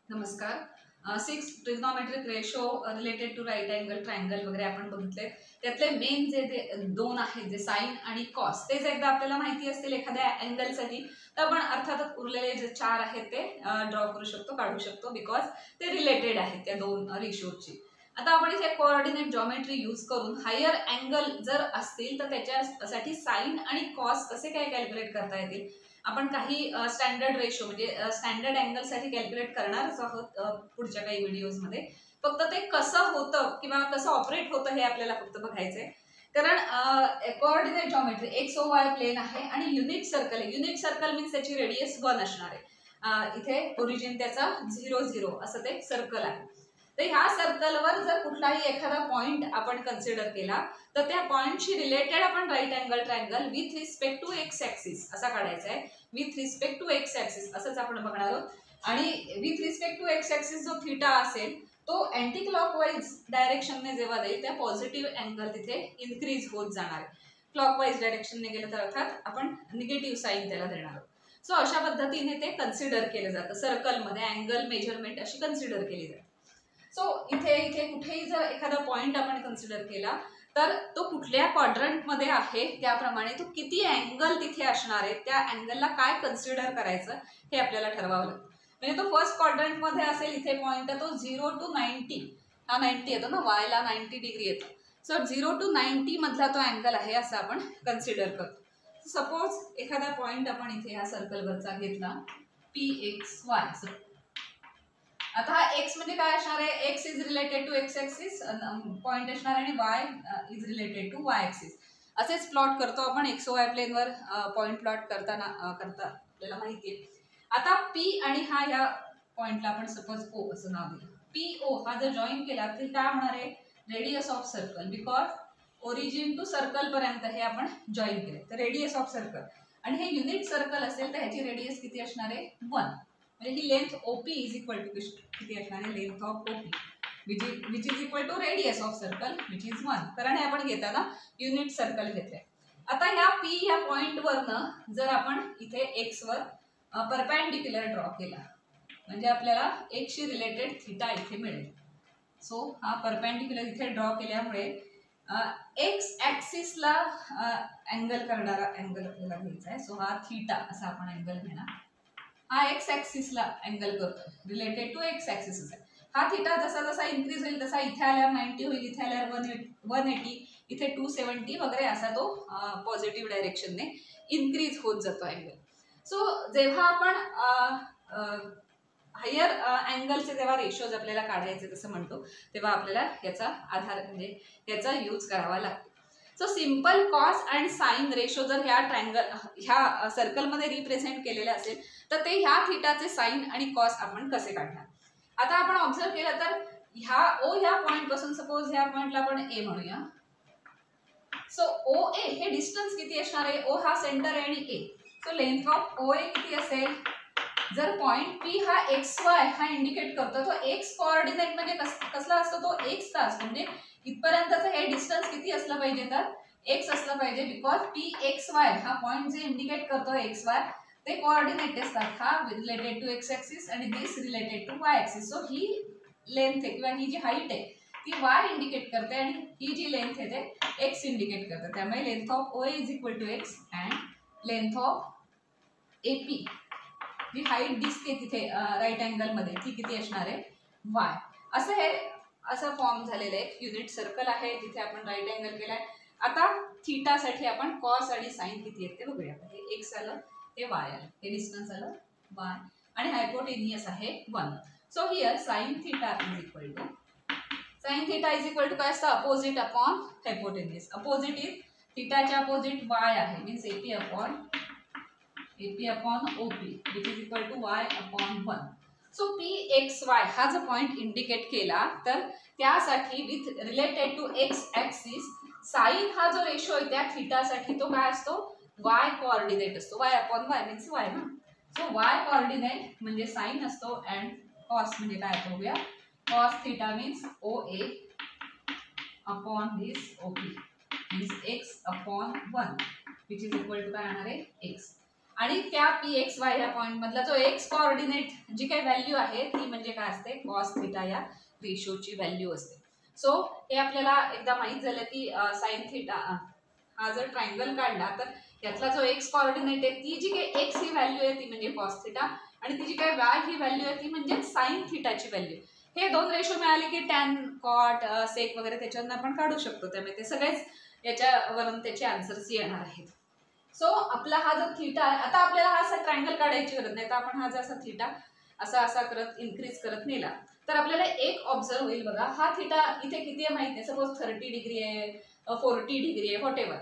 नमस्कार. 6 trigonometric ratio related to right angle triangle वगैरे आपण बघितले. त्यातले मेन जे दोन आहेत जे साइन आणि कॉस तेच एकदा आपल्याला माहिती असतील एखाद्या अँगलसाठी तर आपण अर्थातच उरलेले जे चार आहेत ते ड्रॉ करू शकतो, काढू शकतो, बिकॉज ते रिलेटेड आहेत त्या दोन रेशोची. आता आपण इथे कोऑर्डिनेट जॉमेट्री यूज करून हायर अँगल जर असतील तर त्याच्यासाठी साइन आणि कॉस कसे काय कॅल्क्युलेट करता येतील आपण काही स्टँडर्ड रेशो म्हणजे स्टँडर्ड अँगलसाठी कॅल्क्युलेट करणारच आहोत पुढच्या काही व्हिडिओजमध्ये. फक्त ते कसं होतं किंवा कसं ऑपरेट होतं हे आपल्याला फक्त बघायचंय. कारण कोऑर्डिनेट जॉमेट्री एक्स ओ वाय प्लेन आहे आणि युनिट सर्कल आहे. युनिट सर्कल मीन्स त्याची रेडियस 1 असणार आहे. इथे ओरिजिन त्याचा 0 0 असं ते सर्कल आहे. तर ह्या सर्कलवर जर कुठलाही एखादा पॉइंट आपण कन्सिडर केला तर त्या पॉइंटशी रिलेटेड आपण right angle triangle with respect to x axis असा काढायचा आहे. With respect to x axis असंच आपण बघणार आहोत. आणि with respect to x axis जो थीटा असेल तो अँटी क्लॉकवाईज डायरेक्शनने जेव्हा जाईल त्या पॉझिटिव्ह अँगल तिथे इन्क्रीज होत जाणार आहे. क्लॉकवाईज डायरेक्शनने गेलं तर अर्थात आपण निगेटिव्ह साईन त्याला देणार आहोत. सो अशा पद्धतीने ते कन्सिडर केलं जातं. सर्कलमध्ये अँगल मेजरमेंट अशी कन्सिडर केली जाते. सो इथे इथे कुठेही जर एखादा पॉइंट आपण कन्सिडर केला तर तो कुठल्या क्वाड्रंटमध्ये आहे त्याप्रमाणे तो किती अँगल तिथे असणार आहे त्या अँगलला काय कन्सिडर करायचं हे आपल्याला ठरवावं लागतं. म्हणजे तो फर्स्ट क्वाड्रंटमध्ये असेल इथे पॉइंट तो 0 to 90 हा 90 येतो ना, वायला 90 डिग्री येतो. सो 0 to 90 मधला तो अँगल आहे असं आपण कन्सिडर करतो. सपोज एखादा पॉइंट आपण इथे ह्या सर्कलवरचा घेतला PXY. आता हा एक्स म्हणजे काय असणार आहे, X is related to x axis point असणार आणि Y is related to Y axis. असेच प्लॉट करतो आपण एक्स वाय प्लेनवर पॉइंट प्लॉट करता आपल्याला माहिती आहे. आता पी आणि हा ह्या पॉइंटला आपण सपोज ओ असं नाव दिलं. पी ओ हा जर जॉईन केला तर काय होणार आहे, radius of circle, because origin to circle पर्यंत हे आपण जॉईन केले तर रेडियस ऑफ सर्कल. आणि हे युनिट सर्कल असेल तर ह्याची रेडियस किती असणार आहे, 1. म्हणजे ही length OP is equal to किती असणार आहे, length of OP which is equal to radius of circle which is 1. कारण हे आपण घेताना युनिट सर्कल घेतलंय. आता ह्या पी ह्या पॉइंटवरनं जर आपण इथे एक्सवर परपॅन्डिक्युलर ड्रॉ केला म्हणजे आपल्याला एक्सशी रिलेटेड थीटा इथे मिळेल. सो हा परपॅन्डिक्युलर इथे ड्रॉ केल्यामुळे एक्स ॲक्सिसला अँगल करणारा अँगल आपल्याला घ्यायचा आहे. सो हा थीटा असा आपण अँगल घेणार. हा एक्स ॲक्सिसला अँगल करतो रिलेटेड टू एक्स ॲक्सिस आहे. हा थीटा जसा जसा इन्क्रीज होईल तसा इथे आल्यावर 90 होईल, इथे आल्यावर 180, इथे 270 वगैरे असा तो पॉझिटिव्ह डायरेक्शनने इन्क्रीज होत जातो अँगल. सो जेव्हा आपण हायर अँगलचे जेव्हा रेशोज आपल्याला काढायचे तसं म्हणतो तेव्हा आपल्याला याचा आधार म्हणजे याचा यूज करावा लागतो. So simple cos and sine ratio जर ह्या सर्कलमध्ये रिप्रेझेंट केलेले असेल तर ते ह्या थीटाचे साइन आणि कॉस आपण कसे काढणार. आता आपण ऑब्झर्व केलं तर ह्या पॉइंट पासून सपोज ह्या पॉइंटला आपण ए म्हणूया. सो ओ ए हे डिस्टन्स किती असणार आहे, ओ हा सेंटर आहे आणि ए. सो लेंथ ऑफ ओ ए किती असेल, जर पॉइंट पी हा एक्स वाय हा इंडिकेट करतो तो एक्स कोऑर्डिनेट म्हणजे कसला असतो, तो एक्सचा असतो. म्हणजे इथपर्यंतचं हे डिस्टन्स किती असलं पाहिजे तर एक्स असलं पाहिजे, बिकॉज पी एक्स वाय हा पॉइंट जे इंडिकेट करतो एक्स वाय ते कोऑर्डिनेट असतात. हा रिलेटेड टू एक्स ॲक्सिस आणि this related to Y axis. So ही लेंथ आहे किंवा ही जी हाईट आहे ती वाय इंडिकेट करते आणि ही जी लेंथ आहे ते एक्स इंडिकेट करते. त्यामुळे length of O is equal to X and length of A P जी हाईट दिसते तिथे राईट अँगलमध्ये ती किती असणार आहे, वाय. असं हे असं फॉर्म झालेलं आहे. युनिट सर्कल आहे जिथे आपण राईट अँगल केलाय. आता थीटासाठी आपण कॉस आणि साइन किती आहेत ते बघूया. हे एक्स आलं, हे वाय आलं, हे डिस्टन्स आलं वाय आणि हायपोटेनियस आहे 1. So here sine theta is equal to काय असतं, opposite upon hypotenuse. Opposite is थीटाच्या अपोजिट वाय आहे means AP upon OP which is equal to y upon 1. So P x y हा जो point indicate केला तर त्यासाठी with related to x axis sine हा जो रेशो आहे त्या थीटासाठी तो काय असतो, वाय कोऑर्डिनेट असतो. Y upon y means y ना. सो वाय कोऑर्डिनेट म्हणजे साइन असतो अँड कॉस म्हणजे काय बघूया, cos theta means O A upon this OP means X upon 1 which is equal to काय येणार आहे, एक्स. आणि त्या PXY ह्या पॉईंट मधला जो एक्स कोऑर्डिनेट जी काही व्हॅल्यू आहे ती म्हणजे काय असते, कॉस थिटा या रेशोची व्हॅल्यू असते. सो हे आपल्याला एकदा माहित झालं की साइन थिटा हा जर ट्रायंगल काढला तर यातला जो एक्स कोऑर्डिनेट आहे ती जी काही एक्स ही व्हॅल्यू आहे ती म्हणजे कॉस थिटा आणि ती जी काही वाय ही व्हॅल्यू आहे ती म्हणजे साइन थिटाची व्हॅल्यू. हे दोन रेशो मिळाले की टॅन कॉट सेक वगैरे त्याच्यावरून आपण काढू शकतो. त्यामुळे ते सगळेच याच्यावरून त्याचे आन्सर्स येणार आहेत. सो आपला हा जो थिटा आहे, आता आपल्याला हा असा ट्रायंगल काढायची गरज नाही, तर आपण हा जसा थिटा असा असा करत इन्क्रीज करत नेला तर आपल्याला एक ऑब्झर्व होईल बघा. हा थिटा इथे किती आहे माहिती आहे, सपोज 30 डिग्री आहे, 40 डिग्री आहे, व्हॉट एव्हर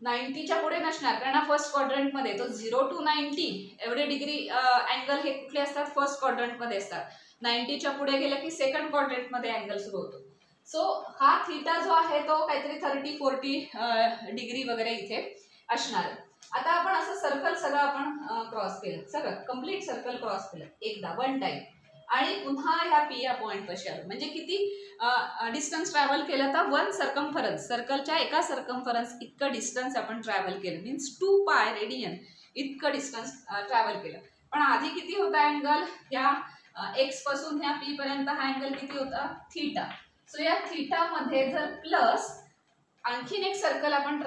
90च्या पुढे नसणार कारण हा फर्स्ट क्वाड्रंट मध्ये. तो 0 to 90 एवढे डिग्री अँगल हे कुठले असतात, फर्स्ट क्वाड्रंट मध्ये असतात. 90च्या पुढे गेलं की सेकंड क्वाड्रंट मध्ये अँगल सुरू होतो. सो हा थिटा जो आहे तो काहीतरी 30-40 डिग्री वगैरे इथे असणार. आता आपण असं सर्कल सगळं आपण क्रॉस केलं, सगळं कम्प्लीट सर्कल क्रॉस केलं एकदा वन टाइम आणि पुन्हा ह्या पी या पॉइंट पाशी आलो. म्हणजे किती डिस्टन्स ट्रॅव्हल केलं तर वन सर्कम्फरन्स, सर्कलच्या एका सर्कम्फरन्स इतकं डिस्टन्स आपण ट्रॅव्हल केलं, मीन्स 2 पाय रेडियन इतकं डिस्टन्स ट्रॅव्हल केलं. पण आधी किती होता अँगल, या एक्स पासून ह्या पी पर्यंत हा अँगल किती होता, थिटा. सो या थिटा मध्ये जर प्लस आणखीन एक सर्कल आपण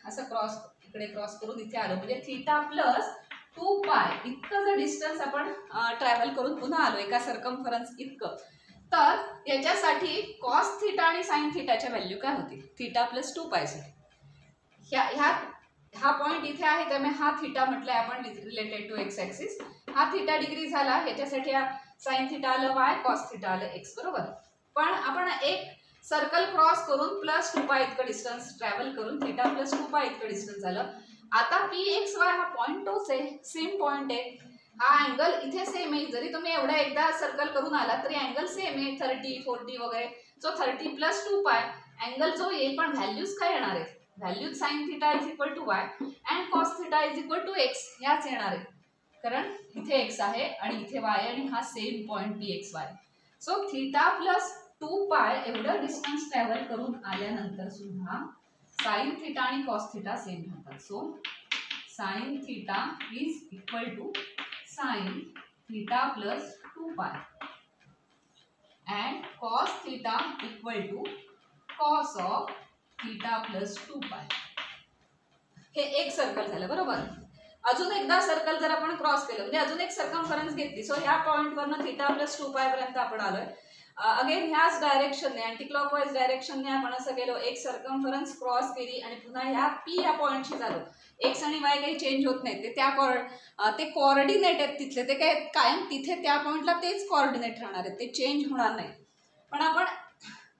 असं क्रॉस इकडे क्रॉस करून इथे आलो म्हणजे थिटा प्लस 2 पाय इतकं जर डिस्टन्स आपण ट्रॅव्हल करून पुन्हा आलो एका सर्कम्फरन्स इतकं, तर याच्यासाठी कॉस थिटा आणि साइन थिटाच्या व्हॅल्यू काय होती, थिटा प्लस 2 पाय साठी. हा पॉइंट इथे आहे त्यामुळे हा थिटा म्हटलंय आपण रिलेटेड टू एक्स ऍक्सिस. हा थिटा डिग्री झाला, ह्याच्यासाठी साइन थिटा आलं वाय, कॉस थिटा आलं एक्स, बरोबर. पण आपण एक सर्कल क्रॉस करून प्लस 2 पाय इतकं डिस्टन्स ट्रॅव्हल करून थिटा प्लस 2 पाय इतकं डिस्टन्स झालं. आता PXY हा पॉइंट तोच आहे, सेम पॉइंट आहे, हा अँगल इथे सेम आहे. जरी तुम्ही एवढा एकदा सर्कल करून आला तरी अँगल सेम आहे 30-40 वगैरे. सो 30 प्लस 2 पाय अँगल जो येईल, पण व्हॅल्यूज काय येणार आहेत, values sine theta is equal to Y and cos theta is equal to X याच येणार आहे. कारण इथे एक्स आहे आणि इथे वाय आणि हा same point PXY. So theta plus 2 pi एवढं डिस्टन्स ट्रॅव्हल करून आल्यानंतर सुद्धा साइन थिटा आणि कॉस थिटा सेम राहतात. So sine theta is equal to sine theta plus 2 pi and cos theta equal to cos of theta plus 2 pi. हे एक circle झालं, बरोबर. अजून एकदा सर्कल जर आपण क्रॉस केलं म्हणजे अजून एक सर्कम्फरन्स घेतली. सो ह्या पॉइंट वरनं थिटा प्लस 2 पाय पर्यंत आपण आलोय. अगेन ह्याच डायरेक्शनने अँटी क्लॉकवाईज डायरेक्शनने आपण असं गेलो, एक सर्कम्फरन्स क्रॉस केली आणि पुन्हा ह्या पी या पॉइंटशी झालो. एक्स आणि वाय काही चेंज होत नाहीत, ते कोऑर्डिनेट आहेत तिथले, ते काय कायम तिथे त्या पॉइंटला तेच कोऑर्डिनेट राहणार आहेत, ते चेंज होणार नाही. पण आपण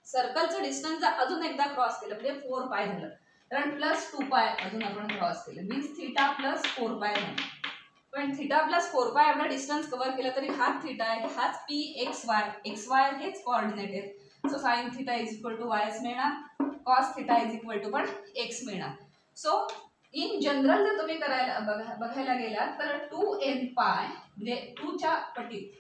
सर्कलचं डिस्टन्स अजून एकदा क्रॉस केलं म्हणजे 4 पाय झालं, कारण प्लस 2 पाय अजून आपण क्रॉस केलं, मीन्स थिटा प्लस 4 पाय झालं. पण थिटा प्लस 4 पाय एवढा डिस्टन्स कव्हर केला तरी हाच थिटा आहे, हाच PXY, XY हेच कोऑर्डिनेट आहेत. So sine theta is equal to y मिळणार, cos theta is equal to पण एक्स मिळणार. सो इन जनरल जर तुम्ही बघायला गेलात तर 2n पाय म्हणजे 2 च्या पटीत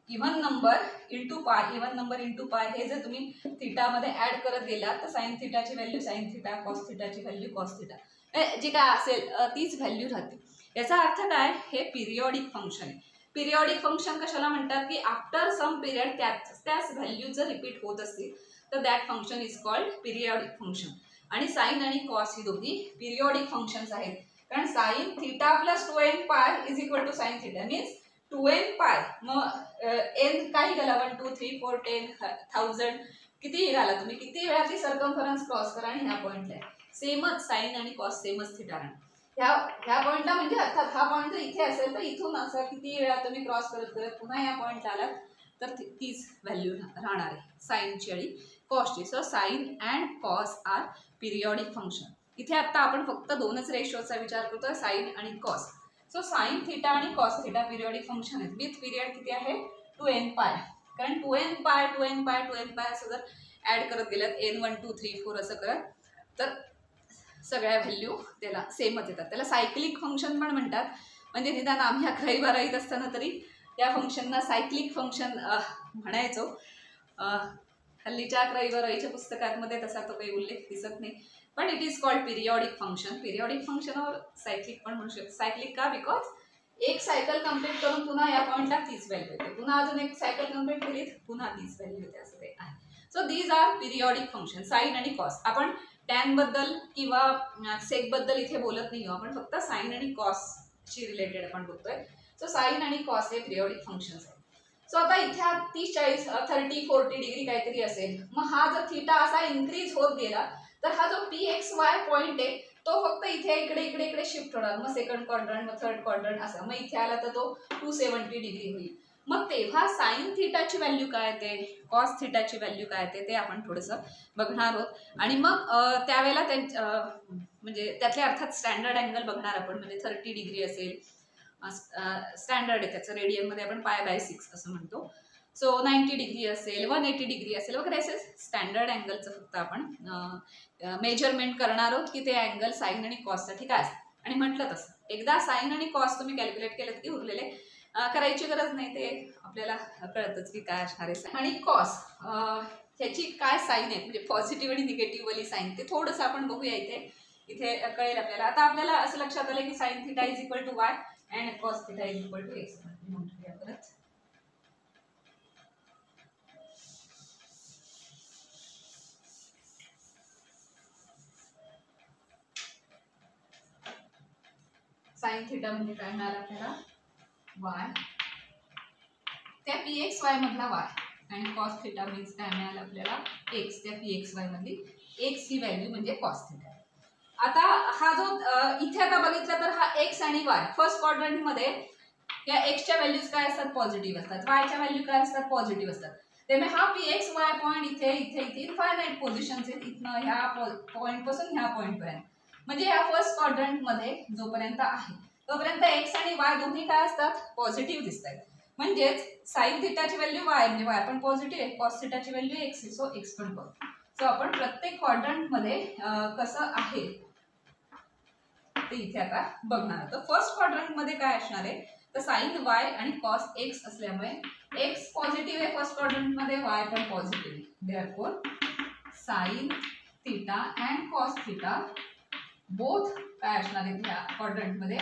even number into pi, even number into pi हे जर तुम्ही थिटा मध्ये ऍड करत गेलात तर साइन थिटाची व्हॅल्यू साइन थिटा, कॉस थिटाची व्हॅल्यू कॉस थिटा, जी काय असेल तीच व्हॅल्यू राहते. याचा अर्थ काय, हे पिरियॉडिक फंक्शन आहे. पिरियॉडिक फंक्शन कशाला म्हणतात की आफ्टर सम पिरियड त्याच व्हॅल्यू जर रिपीट होत असतील तर that function is called periodic function. आणि साइन आणि कॉस ही दोन्ही पिरियॉडिक फंक्शन्स आहेत. कारण sign theta plus 2n pi is equal to sine theta, means 2n pi. मग n काही घाला, 1 2 3 4 10 1000 कितीही घाला तुम्ही, किती वेळा ती सर्कम्फरन्स क्रॉस करा आणि ह्या पॉइंटला सेमच साइन आणि कॉस सेमच थिटा राहणार. ह्या पॉइंटला म्हणजे अर्थात हा पॉइंट जर इथे असेल तर इथून असं किती वेळा तुम्ही क्रॉस करत करत पुन्हा या पॉइंटला आलात तर तीच व्हॅल्यू राहणार आहे साइनची आणि कॉसची. So sine and cos are periodic function. इथे आता आपण फक्त दोनच रेशोचा विचार करतोय, साइन आणि कॉस. सो साइन थिटा आणि कॉस थिटा पिरियॉडिक फंक्शन आहेत. विथ पिरियड किती आहे 2n पाय, कारण 2n पाय 2n पाय 2n पाय असं जर ऍड करत गेलात n 1 2 3 4 असं करत तर सगळ्या व्हॅल्यू त्याला सेमच येतात. त्याला सायक्लिक फंक्शन पण म्हणतात. म्हणजे निदान आम्ही 11वी-12वीत असताना तरी या फंक्शनना सायक्लिक फंक्शन म्हणायचो. हल्लीच्या 11वी-12वीच्या पुस्तकांमध्ये तसा तो काही उल्लेख दिसत नाही. पण it is called periodic function. Periodic function और सायक्लिक पण म्हणू शकतो. सायक्लिक का? बिकॉज एक सायकल कंप्लीट करून पुन्हा या पॉईंटला तीच व्हॅल्यू येते, पुन्हा अजून एक सायकल कंप्लीट केली पुन्हा तीच व्हॅल्यू येते, असं ते आहे. So these are periodic function. Sine आणि कॉस. आपण टॅन बद्दल किंवा सेक बद्दल इथे बोलत नाही, आपण फक्त साइन आणि कॉस शी रिलेटेड आपण बोलतोय. सो साइन आणि कॉस हे पिरियॉडिक फंक्शन्स आहेत. सो आता इथे 30, 40, 40 डिग्री काहीतरी असेल. मग हा जर थीटा असा इन्क्रीज होत गेला तर हा जो PXY पॉइंट आहे तो फक्त इथे इकडे इकडे इकडे शिफ्ट होणार. मग सेकंड क्वाड्रंट, मग थर्ड क्वाड्रंट असं. मग इथे आला तर तो 270 डिग्री होईल. मग तेव्हा साइन थीटाची व्हॅल्यू काय येते, कॉस थीटाची व्हॅल्यू काय येते ते आपण थोडंसं बघणार आहोत. आणि मग त्यावेळेला म्हणजे त्यातले अर्थात स्टँडर्ड अँगल बघणार आपण. म्हणजे 30 डिग्री असेल, स्टँडर्ड आहे त्याचं, रेडियनमध्ये आपण π/6 असं म्हणतो. सो 90 डिग्री असेल, 180 डिग्री असेल वगैरे असे स्टँडर्ड अँगलचं फक्त आपण मेजरमेंट करणार आहोत की ते अँगल साइन आणि कॉससाठी काय असतं. आणि म्हटलं तसं एकदा साइन आणि कॉस तुम्ही कॅल्क्युलेट केलं की उरलेले करायची गरज नाही, ते आपल्याला कळतच की काय असणार आहे. आणि कॉस ह्याची काय साईन आहेत, म्हणजे पॉझिटिव्ह आणि निगेटिव्ह वाली साईन, ते थोडंसं आपण बघूया. इथे कळेल आपल्याला. आता आपल्याला असं लक्षात आलं की sine theta is equal to Y and cos theta is equal to X. परत साइन थीटा म्हणजे काय मिळालं आपल्याला, वाय, त्या PXY मधला वाय, आणि कॉस थीटा मीन्स काय मिळालं आपल्याला, एक्स, त्या PXY मधली एक्स ही व्हॅल्यू म्हणजे कॉस थीटा. आता हा जो इथे आता बघितलं तर हा एक्स आणि वाय फर्स्ट क्वाड्रंट मध्ये या एक्सच्या व्हॅल्यूज काय असतात, पॉझिटिव्ह असतात. वायच्या व्हॅल्यू काय असतात, पॉझिटिव्ह असतात. त्यामुळे हा PXY पॉईंट इथे इथे इथे इन्फायनाइट पोझिशन्स आहेत, इथनं ह्या पॉईंट पासून ह्या पॉईंट पर्यंत. म्हणजे या फर्स्ट क्वाड्रंट मध्ये जोपर्यंत आहे तोपर्यंत एक्स आणि वाय दोन्ही काय असतात, पॉझिटिव्ह दिसत आहेत. म्हणजेच साइन थीटाची व्हॅल्यू वाय म्हणजे वाय पण पॉझिटिव्ह आहे, कॉस थीटाची व्हॅल्यू एक्स आहे, सो एक्स पण पॉझिटिव्ह. सो आपण प्रत्येक क्वाड्रंट मध्ये कसं आहे ते इथे आता बघणार. तर फर्स्ट क्वाड्रंट मध्ये काय असणार आहे, तर साइन वाय आणि कॉस एक्स असल्यामुळे एक्स पॉझिटिव्ह आहे फर्स्ट क्वाड्रंट मध्ये, वाय पण पॉझिटिव्ह आहे. Therefore sine theta and cos theta both काय असणार आहेत या क्वाड्रंट मध्ये,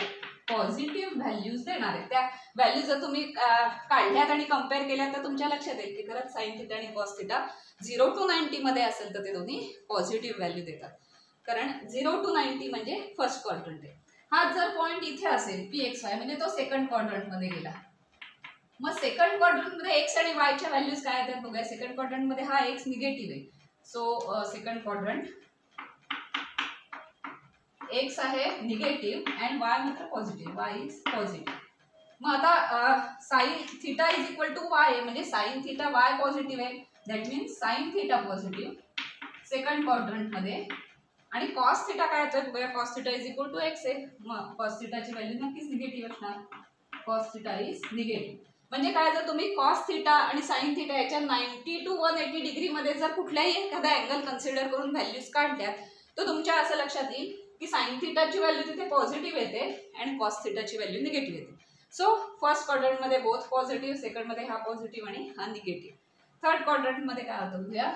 पॉझिटिव्ह व्हॅल्यूज देणार आहेत. त्या व्हॅल्यूज जर तुम्ही काढल्यात आणि कम्पेअर केल्यात तर तुमच्या लक्षात येईल की खरंच साइन थीटा आणि कॉस थीटा 0 to 90 मध्ये असेल तर ते दोन्ही पॉझिटिव्ह व्हॅल्यू देतात. कारण 0 to 90 म्हणजे फर्स्ट क्वाड्रंट आहे. हा जर पॉईंट इथे असेल PXY म्हणजे तो सेकंड क्वाड्रंट मध्ये गेला. मग सेकंड क्वाड्रंट मध्ये एक्स आणि वायच्या व्हॅल्यूज काय आहेत बघूया. सेकंड क्वाड्रंट मध्ये हा एक्स निगेटिव्ह आहे, सो सेकंड क्वाड्रंट एक्स आहे निगेटिव्ह अँड वाय मात्र पॉझिटिव्ह, वाय इज पॉझिटिव्ह. मग आता sine theta is equal to Y म्हणजे साइन थीटा वाय पॉझिटिव्ह आहे, that means sine theta positive second quadrant मध्ये. आणि कॉस थीटा काय येतं बघूया, cos theta is equal to X आहे, मग कॉस थीटाची व्हॅल्यू नक्कीच निगेटिव्ह असणार, कॉस थीटा इज निगेटिव्ह. म्हणजे काय, जर तुम्ही कॉस थीटा आणि साइन थीटा याच्या 90 to 180 डिग्री मध्ये जर कुठल्याही एखादा अँगल कन्सिडर करून व्हॅल्यूज काढल्यात तर तुमच्या असं लक्षात येईल की साइन थीटाची व्हॅल्यू तिथे पॉझिटिव्ह येते आणि कॉस थीटाची व्हॅल्यू निगेटिव्ह येते. सो फर्स्ट क्वाड्रंट मध्ये बोथ पॉझिटिव्ह, सेकंड मध्ये हा पॉझिटिव्ह आणि हा निगेटिव्ह. थर्ड क्वाड्रंट मध्ये काय होतं बघूया.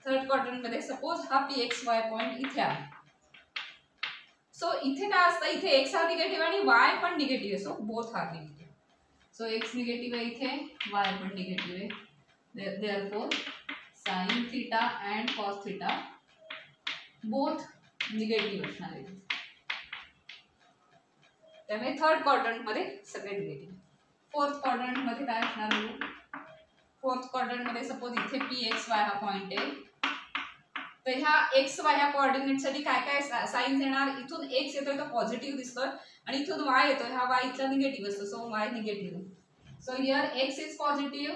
थर्ड क्वाड्रंट मध्ये सपोज हा PXY पॉइंट इथे आहे. सो इथे काय असतं, इथे एक्स हा निगेटिव्ह आणि वाय पण निगेटिव्ह आहे, so both are negative. So X negative आहे इथे, वाय पण निगेटिव्ह आहे. Therefore sine theta and cos theta both negative असणार आहे. त्यामुळे थर्ड क्वाड्रंट मध्ये सगळे निगेटिव्ह. फोर्थ क्वाड्रंट मध्ये काय असणार आहे, फोर्थ क्वाड्रंट मध्ये सपोज इथे PXY हा पॉइंट आहे, तर ह्या XY ह्या कोऑर्डिनेट साठी काय काय साईन्स येणार, इथून एक्स येतोय तो पॉझिटिव्ह दिसतोय आणि इथून वाय येतोय, हा वाय इथला निगेटिव्ह असतो, so Y negative. So here x is positive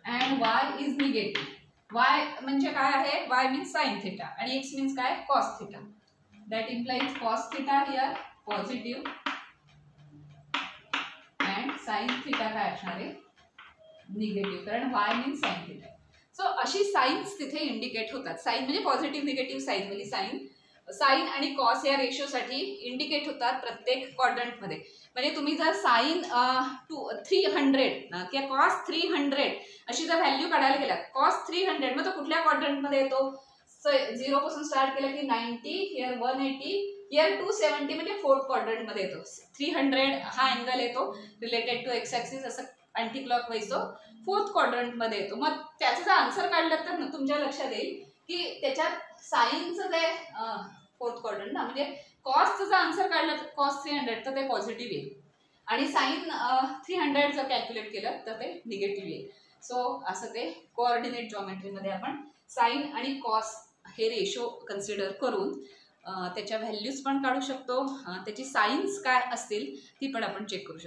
and Y is negative. Y म्हणजे काय आहे, वाय मीन्स साइन थीटा आणि एक्स मीन्स काय, cos theta. That implies cos theta here positive and sine theta काय असणार आहे, negative, कारण Y means sine theta. So अशी साईन्स तिथे इंडिकेट होतात. साईन म्हणजे पॉझिटिव्ह निगेटिव्ह साईन म्हणजे साईन. साईन आणि कॉस या रेशोसाठी इंडिकेट होतात प्रत्येक क्वाड्रंटमध्ये. म्हणजे तुम्ही जर साईन 300 किंवा कॉस 300 अशी जर व्हॅल्यू काढायला गेलात, कॉस 300 मग तो कुठल्या क्वाड्रंटमध्ये येतो? 0 पासून स्टार्ट केलं की 90, हिअर 180, हिअर 270 म्हणजे फोर्थ क्वाड्रंटमध्ये येतो. 300 हा अँगल येतो रिलेटेड टू एक्स ॲक्सिस, असं अँटी क्लॉकवाईज तो फोर्थ क्वाड्रंटमध्ये येतो. मग त्याचं जर आन्सर काढलं तर तुमच्या लक्षात येईल की त्याच्यात साईनचं जे फोर्थ क्वाड्रंट ना, म्हणजे कॉसचं जर आन्सर काढलं कॉस 300 तर ते पॉझिटिव्ह येईल आणि साईन 300 जर कॅल्क्युलेट केलं तर ते निगेटिव्ह येईल. सो असं ते कोऑर्डिनेट जॉमेट्रीमध्ये आपण साईन आणि कॉस हे रेशो कन्सिडर करून त्याच्या व्हॅल्यूज पण काढू शकतो, त्याची साईन्स काय असतील ती पण आपण चेक करू शकतो.